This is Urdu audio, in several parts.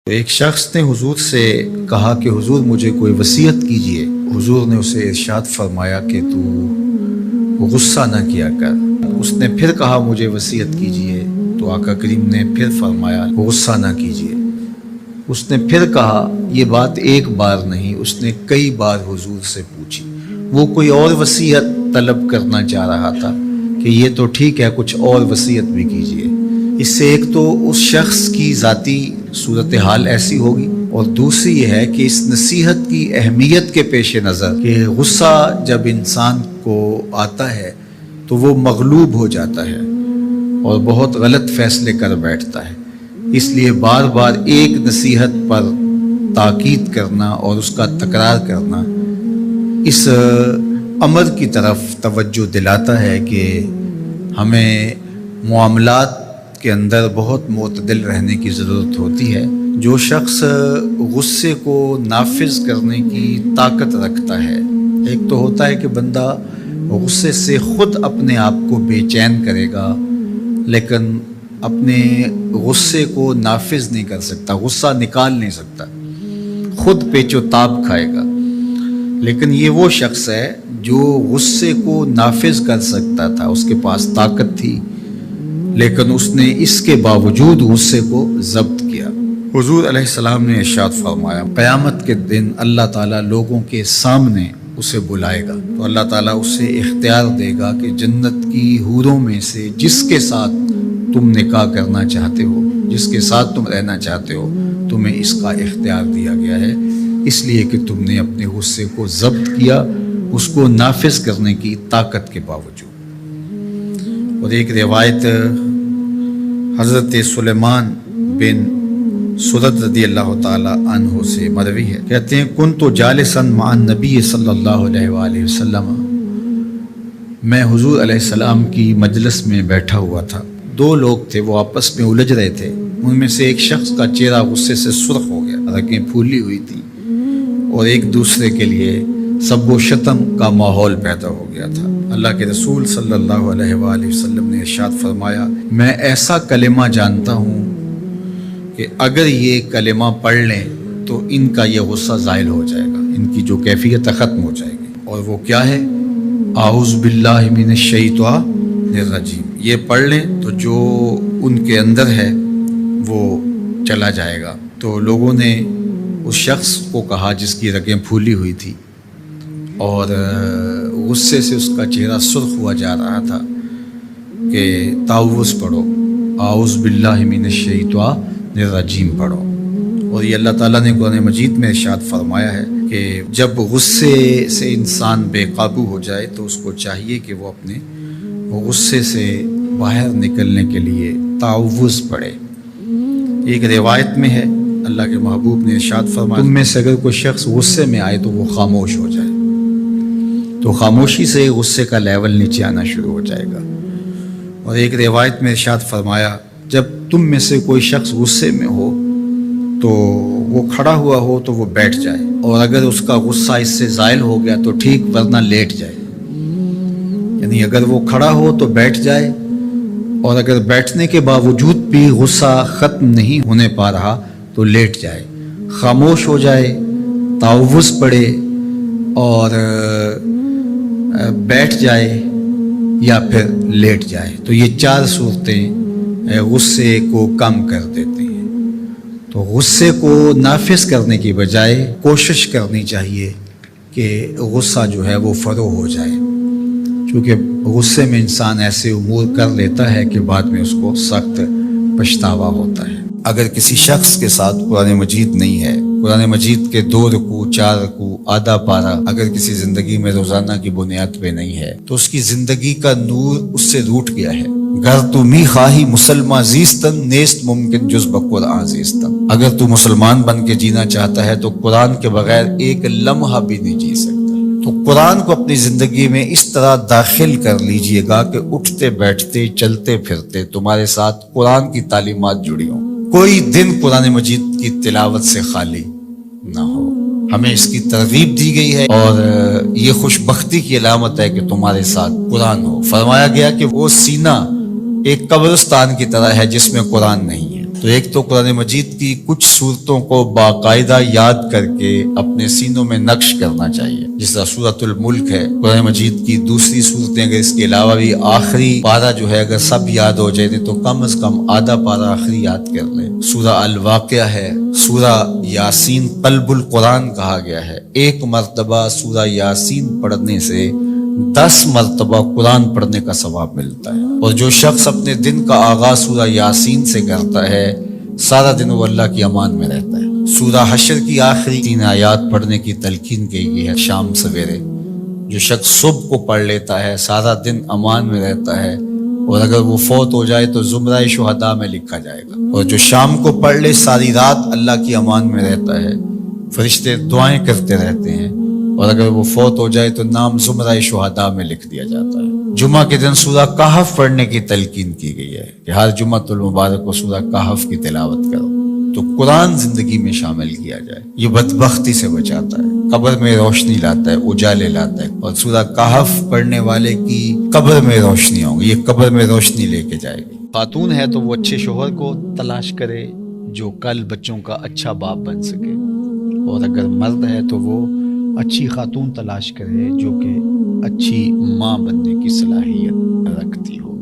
ایک شخص نے حضور سے کہا کہ حضور مجھے کوئی وصیت کیجئے۔ حضور نے اسے ارشاد فرمایا کہ تو غصہ نہ کیا کر۔ اس نے پھر کہا مجھے وصیت کیجئے، تو آقا کریم نے پھر فرمایا غصہ نہ کیجئے۔ اس نے پھر کہا، یہ بات ایک بار نہیں، اس نے کئی بار حضور سے پوچھی۔ وہ کوئی اور وصیت طلب کرنا چاہ رہا تھا کہ یہ تو ٹھیک ہے، کچھ اور وصیت بھی کیجئے۔ اس سے ایک تو اس شخص کی ذاتی صورتحال ایسی ہوگی، اور دوسری یہ ہے کہ اس نصیحت کی اہمیت کے پیش نظر کہ غصہ جب انسان کو آتا ہے تو وہ مغلوب ہو جاتا ہے اور بہت غلط فیصلے کر بیٹھتا ہے۔ اس لیے بار بار ایک نصیحت پر تاکید کرنا اور اس کا تکرار کرنا اس امر کی طرف توجہ دلاتا ہے کہ ہمیں معاملات کے اندر بہت معتدل رہنے کی ضرورت ہوتی ہے۔ جو شخص غصے کو نافذ کرنے کی طاقت رکھتا ہے، ایک تو ہوتا ہے کہ بندہ غصے سے خود اپنے آپ کو بے چین کرے گا، لیکن اپنے غصے کو نافذ نہیں کر سکتا، غصہ نکال نہیں سکتا، خود پیچ و تاب کھائے گا۔ لیکن یہ وہ شخص ہے جو غصے کو نافذ کر سکتا تھا، اس کے پاس طاقت تھی، لیکن اس نے اس کے باوجود غصے کو ضبط کیا۔ حضور علیہ السلام نے ارشاد فرمایا، قیامت کے دن اللہ تعالیٰ لوگوں کے سامنے اسے بلائے گا، تو اللہ تعالیٰ اسے اختیار دے گا کہ جنت کی حوروں میں سے جس کے ساتھ تم نکاح کرنا چاہتے ہو، جس کے ساتھ تم رہنا چاہتے ہو، تمہیں اس کا اختیار دیا گیا ہے، اس لیے کہ تم نے اپنے غصے کو ضبط کیا، اس کو نافذ کرنے کی طاقت کے باوجود۔ اور ایک روایت حضرت سلیمان بن سرد رضی اللہ تعالی عنہ سے مروی ہے، کہتے ہیں کنت جالسا مع النبی صلی اللہ علیہ وآلہ وسلم، میں حضور علیہ السلام کی مجلس میں بیٹھا ہوا تھا۔ دو لوگ تھے، وہ آپس میں الجھ رہے تھے۔ ان میں سے ایک شخص کا چہرہ غصے سے سرخ ہو گیا، رگیں پھولی ہوئی تھیں، اور ایک دوسرے کے لیے سب و شتم کا ماحول پیدا ہو گیا تھا۔ اللہ کے رسول صلی اللہ علیہ وآلہ وسلم نے ارشاد فرمایا، میں ایسا کلمہ جانتا ہوں کہ اگر یہ کلمہ پڑھ لیں تو ان کا یہ غصہ زائل ہو جائے گا، ان کی جو کیفیت ختم ہو جائے گی۔ اور وہ کیا ہے؟ اعوذ باللہ من الشیطان الرجیم۔ یہ پڑھ لیں تو جو ان کے اندر ہے وہ چلا جائے گا۔ تو لوگوں نے اس شخص کو کہا جس کی رگیں پھولی ہوئی تھی اور غصے سے اس کا چہرہ سرخ ہوا جا رہا تھا کہ تعوذ پڑھو، اعوذ باللہ من الشیطان الرجیم پڑھو۔ اور یہ اللہ تعالیٰ نے قرآن مجید میں ارشاد فرمایا ہے کہ جب غصے سے انسان بے قابو ہو جائے تو اس کو چاہیے کہ وہ اپنے غصے سے باہر نکلنے کے لیے تعوذ پڑھے۔ ایک روایت میں ہے اللہ کے محبوب نے ارشاد فرمایا، تم میں سے اگر کوئی شخص غصے میں آئے تو وہ خاموش ہو جائے، تو خاموشی سے غصے کا لیول نیچے آنا شروع ہو جائے گا۔ اور ایک روایت میں ارشاد فرمایا، جب تم میں سے کوئی شخص غصے میں ہو تو وہ کھڑا ہوا ہو تو وہ بیٹھ جائے، اور اگر اس کا غصہ اس سے زائل ہو گیا تو ٹھیک، ورنہ لیٹ جائے۔ یعنی اگر وہ کھڑا ہو تو بیٹھ جائے، اور اگر بیٹھنے کے باوجود بھی غصہ ختم نہیں ہونے پا رہا تو لیٹ جائے، خاموش ہو جائے، تعوذ پڑھے اور بیٹھ جائے یا پھر لیٹ جائے۔ تو یہ چار صورتیں غصے کو کم کر دیتے ہیں۔ تو غصے کو نافذ کرنے کی بجائے کوشش کرنی چاہیے کہ غصہ جو ہے وہ فروغ ہو جائے، کیونکہ غصے میں انسان ایسے امور کر لیتا ہے کہ بعد میں اس کو سخت پچھتاوا ہوتا ہے۔ اگر کسی شخص کے ساتھ قرآن مجید نہیں ہے، قرآن مجید کے 2 رکوع 4 رکوع آدھا پارہ اگر کسی زندگی میں روزانہ کی بنیاد پہ نہیں ہے تو اس کی زندگی کا نور اس سے روٹ گیا ہے۔ گر تو می خواہی مسلمان زیستن نیست ممکن جز بقرآن زیستن، اگر تو مسلمان بن کے جینا چاہتا ہے تو قرآن کے بغیر ایک لمحہ بھی نہیں جی سکتا۔ تو قرآن کو اپنی زندگی میں اس طرح داخل کر لیجئے گا کہ اٹھتے بیٹھتے چلتے پھرتے تمہارے ساتھ قرآن کی تعلیمات جڑی ہوں، کوئی دن قرآن مجید کی تلاوت سے خالی نہ ہو۔ ہمیں اس کی ترغیب دی گئی ہے، اور یہ خوش بختی کی علامت ہے کہ تمہارے ساتھ قرآن ہو۔ فرمایا گیا کہ وہ سینہ ایک قبرستان کی طرح ہے جس میں قرآن نہیں ہے۔ تو تو ایک تو قرآن مجید کی کچھ صورتوں کو باقاعدہ یاد کر کے اپنے سینوں میں نقش کرنا چاہیے، جس طرح سورۃ الملک ہے قرآن مجید کی دوسری صورتیں، اگر اس کے علاوہ بھی آخری پارہ جو ہے اگر سب یاد ہو جائے تو کم از کم آدھا پارہ آخری یاد کر لیں۔ سورہ الواقعہ ہے، سورہ یاسین قلب القرآن کہا گیا ہے، ایک مرتبہ سورہ یاسین پڑھنے سے 10 مرتبہ قرآن پڑھنے کا ثواب ملتا ہے، اور جو شخص اپنے دن کا آغاز سورہ یاسین سے کرتا ہے سارا دن وہ اللہ کی امان میں رہتا ہے۔ سورہ حشر کی آخری 3 آیات پڑھنے کی تلقین کی گئی ہے شام سویرے، جو شخص صبح کو پڑھ لیتا ہے سارا دن امان میں رہتا ہے، اور اگر وہ فوت ہو جائے تو زمرہ شہداء میں لکھا جائے گا، اور جو شام کو پڑھ لے ساری رات اللہ کی امان میں رہتا ہے، فرشتے دعائیں کرتے رہتے ہیں، اور اگر وہ فوت ہو جائے تو نام زمرہ شہداء میں لکھ دیا جاتا ہے۔ جمعہ کے دن سورہ کہف پڑھنے کی تلقین کی گئی ہے کہ ہر جمعہ المبارک کو سورہ کہف کی تلاوت کرو، تو قرآن زندگی میں شامل کیا جائے، یہ بدبختی سے بچاتا ہے، قبر میں روشنی لاتا ہے، اجالے لاتا ہے، اور سورہ کہف پڑھنے والے کی قبر میں روشنی ہوگی، یہ قبر میں روشنی لے کے جائے گی۔ خاتون ہے تو وہ اچھے شوہر کو تلاش کرے جو کل بچوں کا اچھا باپ بن سکے، اور اگر مرد ہے تو وہ اچھی خاتون تلاش کرے جو کہ اچھی ماں بننے کی صلاحیت رکھتی ہو۔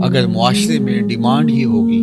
اگر معاشرے میں ڈیمانڈ ہی ہوگی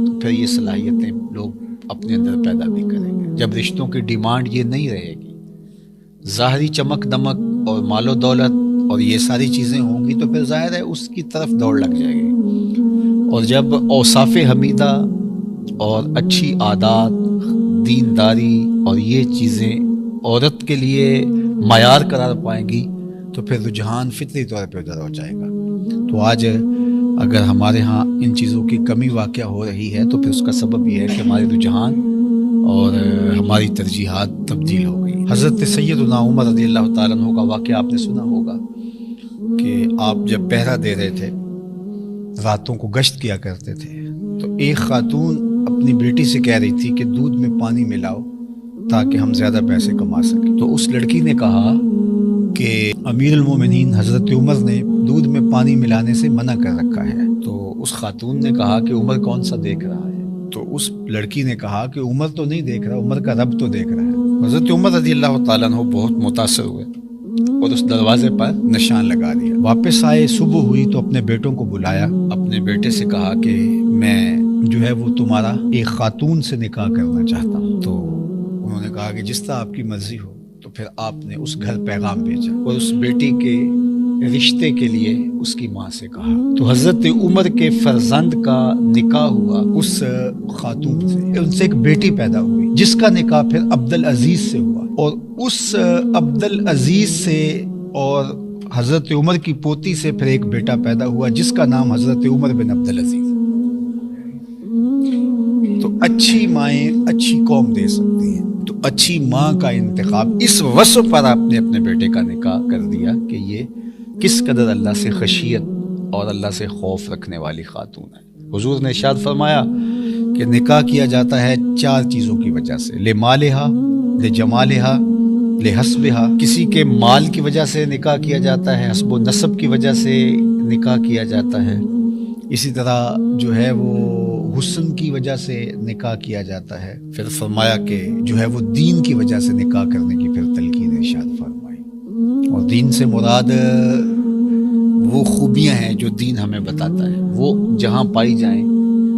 تو پھر یہ صلاحیتیں لوگ اپنے اندر پیدا بھی کریں گے۔ جب رشتوں کی ڈیمانڈ یہ نہیں رہے گی، ظاہری چمک دمک اور مال و دولت اور یہ ساری چیزیں ہوں گی، تو پھر ظاہر ہے اس کی طرف دوڑ لگ جائے گی۔ اور جب اوصاف حمیدہ اور اچھی عادات، دینداری اور یہ چیزیں عورت کے لیے معیار قرار پائیں گی تو پھر رجحان فطری طور پہ ادھر ہو جائے گا۔ تو آج اگر ہمارے ہاں ان چیزوں کی کمی واقع ہو رہی ہے تو پھر اس کا سبب یہ ہے کہ ہمارے رجحان اور ہماری ترجیحات تبدیل ہو گئی۔ حضرت سیدنا عمر رضی اللہ تعالیٰ عنہ کا واقعہ آپ نے سنا ہوگا کہ آپ جب پہرا دے رہے تھے، راتوں کو گشت کیا کرتے تھے، تو ایک خاتون اپنی بیٹی سے کہہ رہی تھی کہ دودھ میں پانی ملاؤ تاکہ ہم زیادہ پیسے کما سکیں۔ تو اس لڑکی نے کہا کہ امیر المومنین حضرت عمر نے دودھ میں پانی ملانے سے منع کر رکھا ہے۔ تو اس خاتون نے کہا کہ عمر کون سا دیکھ رہا ہے؟ تو اس لڑکی نے کہا کہ عمر تو نہیں دیکھ رہا، عمر کا رب تو دیکھ رہا ہے۔ حضرت عمر رضی اللہ تعالیٰ عنہ بہت متاثر ہوئے اور اس دروازے پر نشان لگا دیا۔ واپس آئے، صبح ہوئی تو اپنے بیٹوں کو بلایا، اپنے بیٹے سے کہا کہ میں جو ہے وہ تمہارا ایک خاتون سے نکاح کرنا چاہتا ہوں۔ تو انہوں نے کہا کہ جس طرح آپ کی مرضی ہو۔ تو پھر آپ نے اس گھر پیغام بھیجا اور اس بیٹی کے رشتے کے لیے اس کی ماں سے کہا۔ تو حضرت عمر کے فرزند کا نکاح ہوا اس خاتون سے، ان سے ایک بیٹی پیدا ہوئی جس کا نکاح پھر عبدالعزیز سے ہوا، اور اس عبدالعزیز سے اور حضرت عمر کی پوتی سے پھر ایک بیٹا پیدا ہوا جس کا نام حضرت عمر بن عبدالعزیز۔ تو اچھی مائیں اچھی قوم دے سکتی ہیں، تو اچھی ماں کا انتخاب اس وصف پر آپ نے اپنے بیٹے کا نکاح کر دیا کہ یہ کس قدر اللہ سے خشیت اور اللہ سے خوف رکھنے والی خاتون ہے۔ حضور نے ارشاد فرمایا کہ نکاح کیا جاتا ہے 4 چیزوں کی وجہ سے، لمالہا، لجمالہا، لحسبہا۔ کسی کے مال کی وجہ سے نکاح کیا جاتا ہے، حسب و نسب کی وجہ سے نکاح کیا جاتا ہے، اسی طرح جو ہے وہ حسن کی وجہ سے نکاح کیا جاتا ہے۔ پھر فرمایا کہ جو ہے وہ دین کی وجہ سے نکاح کرنے کی پھر تلقین ارشاد فرمائی، اور دین سے مراد وہ خوبیاں ہیں جو دین ہمیں بتاتا ہے، وہ جہاں پائی جائیں۔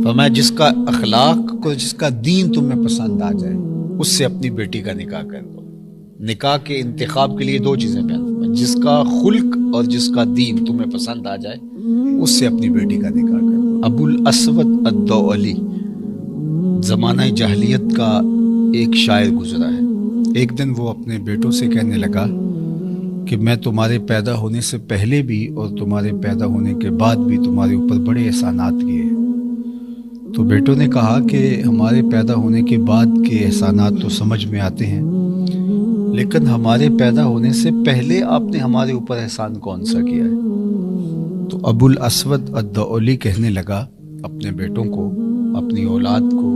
فرمایا جس کا اخلاق کو، جس کا دین تمہیں پسند آ جائے اس سے اپنی بیٹی کا نکاح کر دو۔ نکاح کے انتخاب کے لیے 2 چیزیں بیان فرمائی، جس کا خلق اور جس کا دین تمہیں پسند آ جائے اس سے اپنی بیٹی کا نکاح کر دو۔ ابو الاسود الدؤلی زمانہ جاہلیت کا ایک شاعر گزرا ہے۔ ایک دن وہ اپنے بیٹوں سے کہنے لگا کہ میں تمہارے پیدا ہونے سے پہلے بھی اور تمہارے پیدا ہونے کے بعد بھی تمہارے اوپر بڑے احسانات کیے ہیں۔ تو بیٹوں نے کہا کہ ہمارے پیدا ہونے کے بعد کے احسانات تو سمجھ میں آتے ہیں، لیکن ہمارے پیدا ہونے سے پہلے آپ نے ہمارے اوپر احسان کون سا کیا ہے؟ تو ابو الاسود الدؤلی کہنے لگا اپنے بیٹوں کو، اپنی اولاد کو،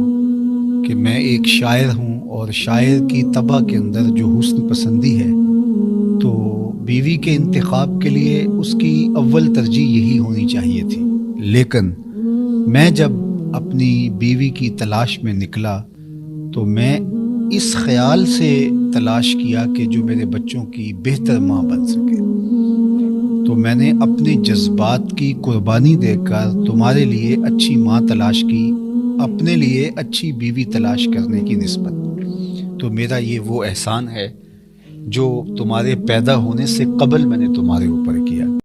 کہ میں ایک شاعر ہوں، اور شاعر کی طبع کے اندر جو حسن پسندی ہے تو بیوی کے انتخاب کے لیے اس کی اول ترجیح یہی ہونی چاہیے تھی، لیکن میں جب اپنی بیوی کی تلاش میں نکلا تو میں اس خیال سے تلاش کیا کہ جو میرے بچوں کی بہتر ماں بن سکے، تو میں نے اپنے جذبات کی قربانی دے کر تمہارے لیے اچھی ماں تلاش کی، اپنے لیے اچھی بیوی تلاش کرنے کی نسبت۔ تو میرا یہ وہ احسان ہے جو تمہارے پیدا ہونے سے قبل میں نے تمہارے اوپر کیا۔